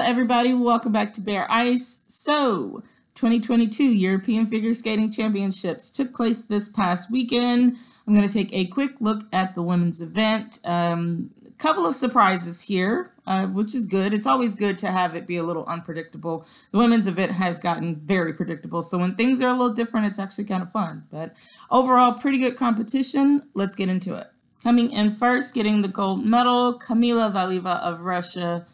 everybody, welcome back to Bare Ice. So, 2022 European Figure Skating Championships took place this past weekend. I'm going to take a quick look at the women's event. Couple of surprises here, which is good. It's always good to have it be a little unpredictable. The women's event has gotten very predictable, so when things are a little different, it's actually kind of fun. But overall, pretty good competition. Let's get into it. Coming in first, getting the gold medal, Kamila Valieva of Russia.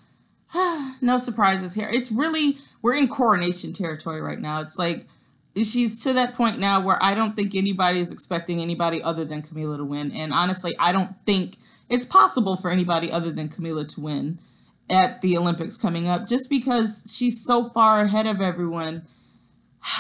No surprises here. It's really, we're in coronation territory right now. It's like, she's to that point now where I don't think anybody is expecting anybody other than Kamila to win. And honestly, I don't think it's possible for anybody other than Kamila to win at the Olympics coming up, just because she's so far ahead of everyone.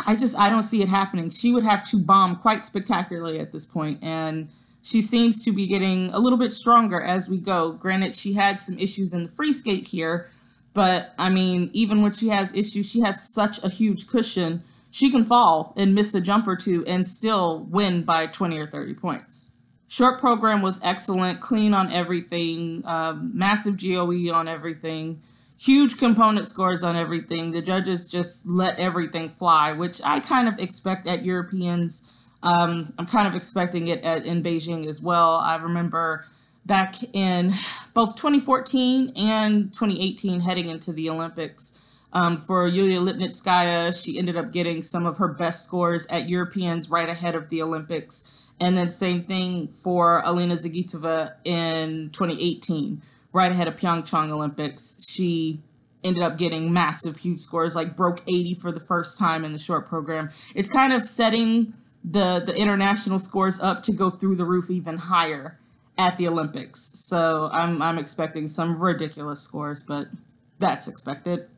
I don't see it happening. She would have to bomb quite spectacularly at this point, and she seems to be getting a little bit stronger as we go. Granted, she had some issues in the free skate here, but I mean, even when she has issues, she has such a huge cushion. She can fall and miss a jump or two and still win by 20 or 30 points. Short program was excellent, clean on everything, massive GOE on everything, huge component scores on everything. The judges just let everything fly, which I kind of expect at Europeans. I'm kind of expecting it in Beijing as well. I remember back in both 2014 and 2018 heading into the Olympics, for Yulia Lipnitskaya, she ended up getting some of her best scores at Europeans right ahead of the Olympics. And then same thing for Alina Zagitova in 2018, right ahead of Pyeongchang Olympics. She ended up getting massive, huge scores, like broke 80 for the first time in the short program. It's kind of setting the international scores up to go through the roof even higher at the Olympics. So I'm expecting some ridiculous scores, but that's expected.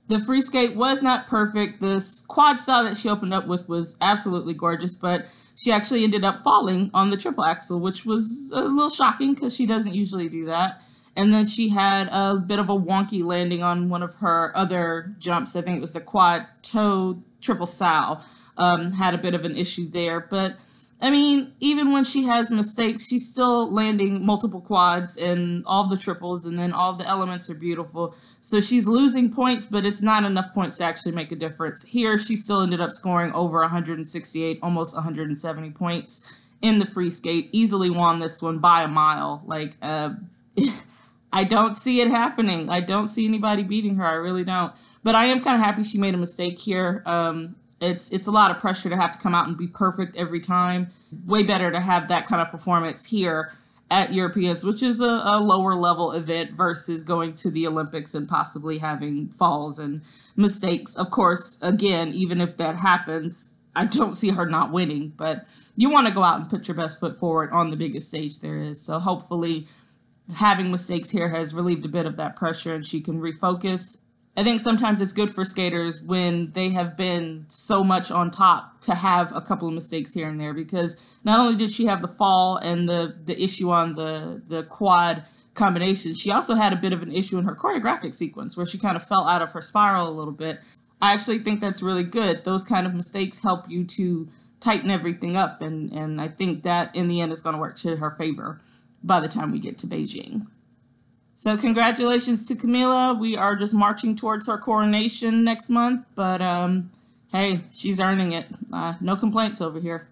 The free skate was not perfect. This quad style that she opened up with was absolutely gorgeous, but she actually ended up falling on the triple axel, which was a little shocking because she doesn't usually do that. And then she had a bit of a wonky landing on one of her other jumps. I think it was the quad toe triple sow. Had a bit of an issue there, but I mean, even when she has mistakes, she's still landing multiple quads and all the triples, and then all the elements are beautiful. So she's losing points, but it's not enough points to actually make a difference. Here, she still ended up scoring over 168, almost 170 points in the free skate. Easily won this one by a mile. Like, I don't see it happening. I don't see anybody beating her. I really don't. But I am kind of happy she made a mistake here. It's a lot of pressure to have to come out and be perfect every time. Way better to have that kind of performance here at Europeans, which is a lower level event, versus going to the Olympics and possibly having falls and mistakes. Of course, again, even if that happens, I don't see her not winning, but you want to go out and put your best foot forward on the biggest stage there is. So hopefully having mistakes here has relieved a bit of that pressure and she can refocus. I think sometimes it's good for skaters when they have been so much on top to have a couple of mistakes here and there, because not only did she have the fall and the issue on the quad combination, she also had a bit of an issue in her choreographic sequence where she kind of fell out of her spiral a little bit. I actually think that's really good. Those kind of mistakes help you to tighten everything up, and I think that in the end is going to work to her favor by the time we get to Beijing. So congratulations to Kamila. We are just marching towards her coronation next month, but hey, she's earning it. No complaints over here.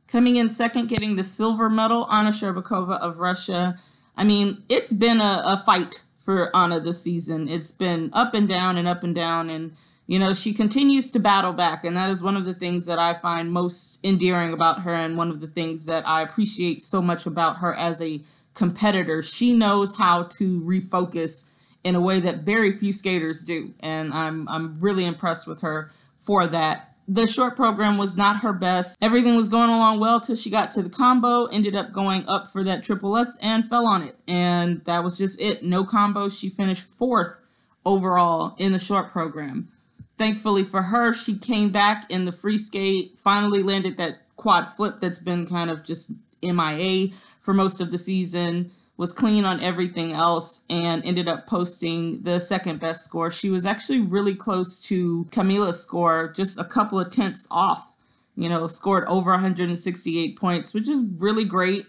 Coming in second, getting the silver medal, Anna Shcherbakova of Russia. I mean, it's been a fight for Anna this season. It's been up and down and up and down, and you know, she continues to battle back, and that is one of the things that I find most endearing about her, and one of the things that I appreciate so much about her as a competitor. She knows how to refocus in a way that very few skaters do, and I'm really impressed with her for that. The short program was not her best. Everything was going along well till she got to the combo, ended up going up for that triple Lutz and fell on it, and that was just it. No combo. She finished fourth overall in the short program. Thankfully for her, she came back in the free skate, finally landed that quad flip that's been kind of just MIA for most of the season, was clean on everything else, and ended up posting the second best score. She was actually really close to Kamila's score, just a couple of tenths off. You know, scored over 168 points, which is really great.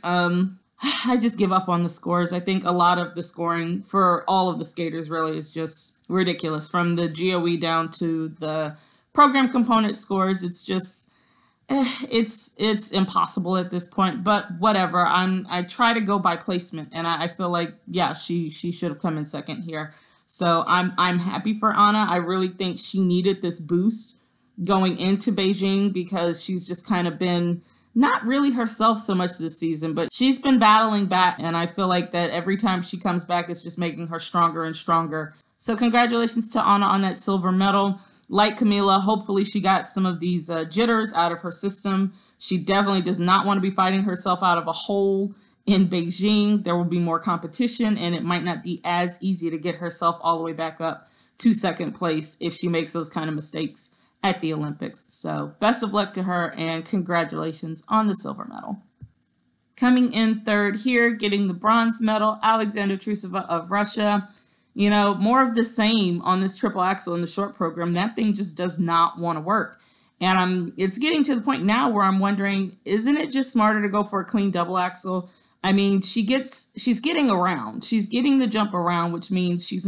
I just give up on the scores. I think a lot of the scoring for all of the skaters really is just ridiculous. From the GOE down to the program component scores, it's just it's impossible at this point. But whatever. I try to go by placement, and I feel like yeah, she should have come in second here. So I'm happy for Anna. I really think she needed this boost going into Beijing because she's just kind of been not really herself so much this season, but she's been battling back, and I feel like that every time she comes back, it's just making her stronger and stronger. So congratulations to Anna on that silver medal. Like Kamila, hopefully she got some of these jitters out of her system. She definitely does not want to be fighting herself out of a hole in Beijing. There will be more competition, and it might not be as easy to get herself all the way back up to second place if she makes those kind of mistakes at the Olympics. So best of luck to her, and congratulations on the silver medal. Coming in third here, getting the bronze medal, Alexandra Trusova of Russia. You know, more of the same on this triple axel in the short program. That thing just does not want to work. And it's getting to the point now where I'm wondering, isn't it just smarter to go for a clean double axel? I mean, she's getting around. She's getting the jump around, which means she's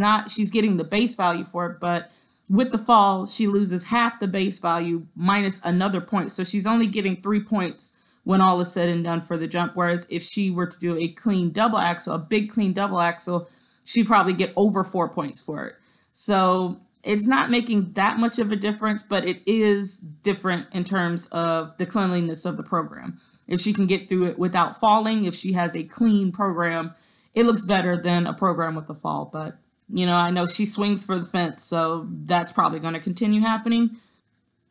getting the base value for it, but with the fall, she loses half the base value minus another point. So she's only getting 3 points when all is said and done for the jump. Whereas if she were to do a clean double axel, a big clean double axel, she'd probably get over 4 points for it. So it's not making that much of a difference, but it is different in terms of the cleanliness of the program. If she can get through it without falling, if she has a clean program, it looks better than a program with a fall. But you know, I know she swings for the fence, so that's probably going to continue happening.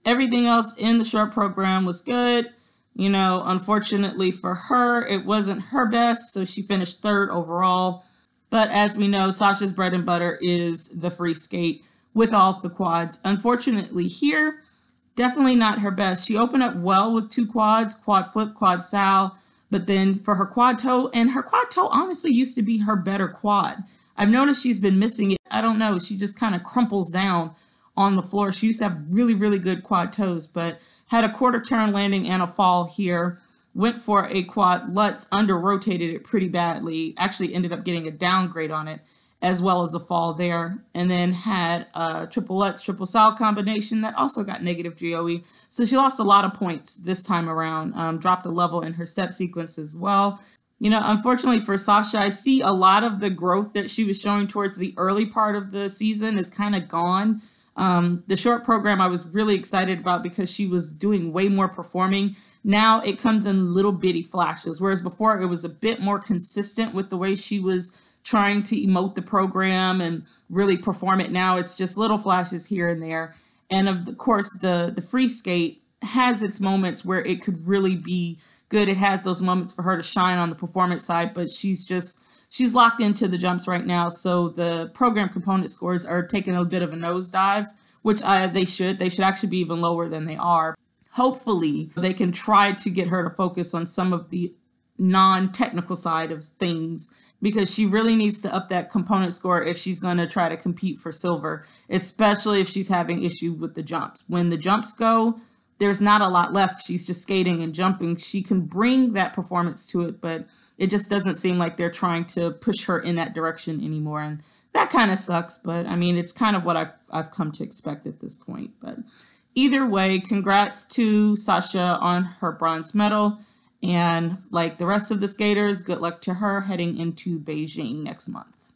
Everything else in the short program was good. You know, unfortunately for her, it wasn't her best, so she finished third overall. But as we know, Sasha's bread and butter is the free skate with all the quads. Unfortunately here, definitely not her best. She opened up well with 2 quads, quad flip, quad sal, but then for her quad toe, and her quad toe honestly used to be her better quad. I've noticed she's been missing it. I don't know. She just kind of crumples down on the floor. She used to have really, really good quad toes, but had a quarter turn landing and a fall here. Went for a quad Lutz, under rotated it pretty badly. Actually ended up getting a downgrade on it as well as a fall there. And then had a triple Lutz, triple sal combination that also got negative GOE. So she lost a lot of points this time around. Dropped a level in her step sequence as well. You know, unfortunately for Sasha, I see a lot of the growth that she was showing towards the early part of the season is kind of gone. The short program I was really excited about because she was doing way more performing. Now it comes in little bitty flashes, whereas before it was a bit more consistent with the way she was trying to emote the program and really perform it. Now it's just little flashes here and there. And of course, the free skate has its moments where it could really be good. It has those moments for her to shine on the performance side, but she's locked into the jumps right now. So the program component scores are taking a bit of a nosedive, which they should actually be even lower than they are. Hopefully they can try to get her to focus on some of the non-technical side of things, because she really needs to up that component score if she's going to try to compete for silver, especially if she's having issue with the jumps. When the jumps go, there's not a lot left. She's just skating and jumping. She can bring that performance to it, but it just doesn't seem like they're trying to push her in that direction anymore. And that kind of sucks, but I mean, it's kind of what I've come to expect at this point. But either way, congrats to Sasha on her bronze medal. And like the rest of the skaters, good luck to her heading into Beijing next month.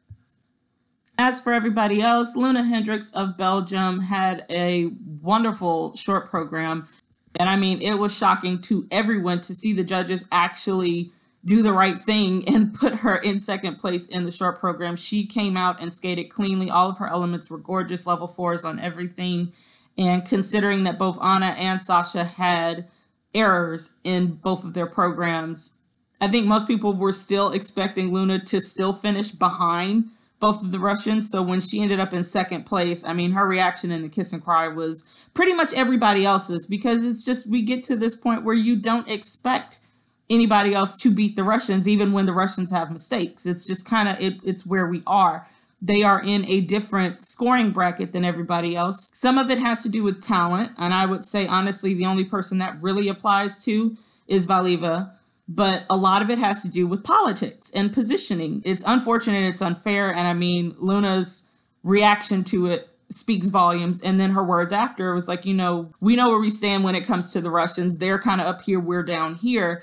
As for everybody else, Luna Hendricks of Belgium had a wonderful short program. And I mean, it was shocking to everyone to see the judges actually do the right thing and put her in second place in the short program. She came out and skated cleanly. All of her elements were gorgeous, level 4s on everything. And considering that both Anna and Sasha had errors in both of their programs, I think most people were still expecting Luna to still finish behind both of the Russians. So when she ended up in second place, I mean, her reaction in the kiss and cry was pretty much everybody else's, because it's just, we get to this point where you don't expect anybody else to beat the Russians, even when the Russians have mistakes. It's just kind of, it's where we are. They are in a different scoring bracket than everybody else. Some of it has to do with talent. And I would say, honestly, the only person that really applies to is Valieva. but a lot of it has to do with politics and positioning. It's unfortunate, it's unfair, and I mean, Luna's reaction to it speaks volumes, and then her words after was like, we know where we stand when it comes to the Russians. They're kind of up here, we're down here.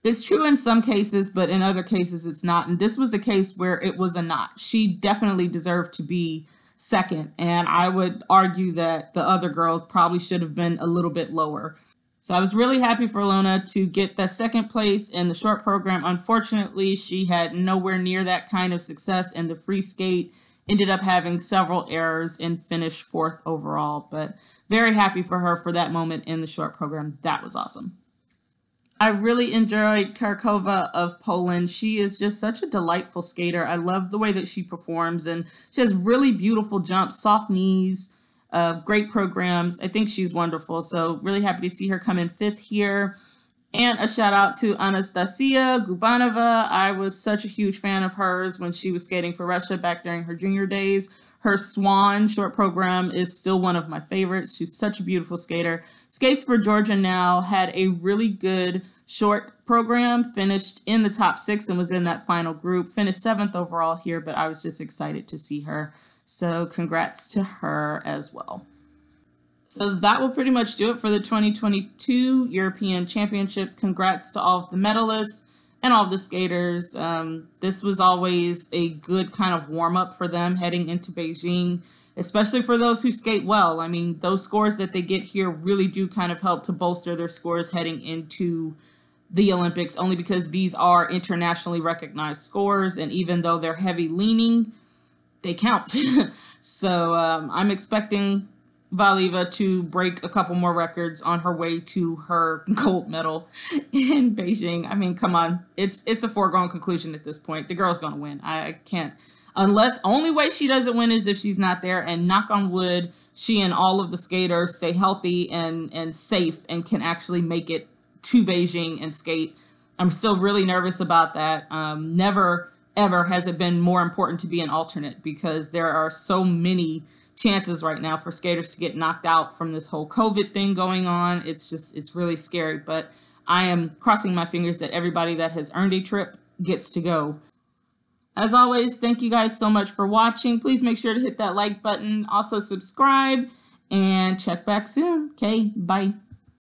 It's true in some cases, but in other cases it's not. And this was a case where it was a not. She definitely deserved to be second. And I would argue that the other girls probably should have been a little bit lower. So I was really happy for Luna to get the second place in the short program. Unfortunately, she had nowhere near that kind of success in the free skate. Ended up having several errors and finished fourth overall. But very happy for her for that moment in the short program. That was awesome. I really enjoyed Shcherbakova of Poland. She is just such a delightful skater. I love the way that she performs, and she has really beautiful jumps, soft knees, great programs. I think she's wonderful. So really happy to see her come in fifth here. And a shout out to Anastasia Gubanova. I was such a huge fan of hers when she was skating for Russia back during her junior days. Her Swan short program is still one of my favorites. She's such a beautiful skater. Skates for Georgia now, had a really good short program, finished in the top 6 and was in that final group. Finished 7th overall here, but I was just excited to see her. So congrats to her as well. So that will pretty much do it for the 2022 European Championships. Congrats to all of the medalists and all of the skaters. This was always a good kind of warm-up for them heading into Beijing, especially for those who skate well. I mean, those scores that they get here really do kind of help to bolster their scores heading into the Olympics, only because these are internationally recognized scores, and even though they're heavy leaning, they count. So I'm expecting Valieva to break a couple more records on her way to her gold medal in Beijing. I mean, come on. It's a foregone conclusion at this point. The girl's going to win. I can't. Unless, only way she doesn't win is if she's not there. And knock on wood, she and all of the skaters stay healthy and safe and can actually make it to Beijing and skate. I'm still really nervous about that. Never, ever has it been more important to be an alternate, because there are so many chances right now for skaters to get knocked out from this whole COVID thing going on. It's really scary, but I am crossing my fingers that everybody that has earned a trip gets to go. As always, thank you guys so much for watching. Please make sure to hit that like button, also subscribe, and check back soon. Okay, bye.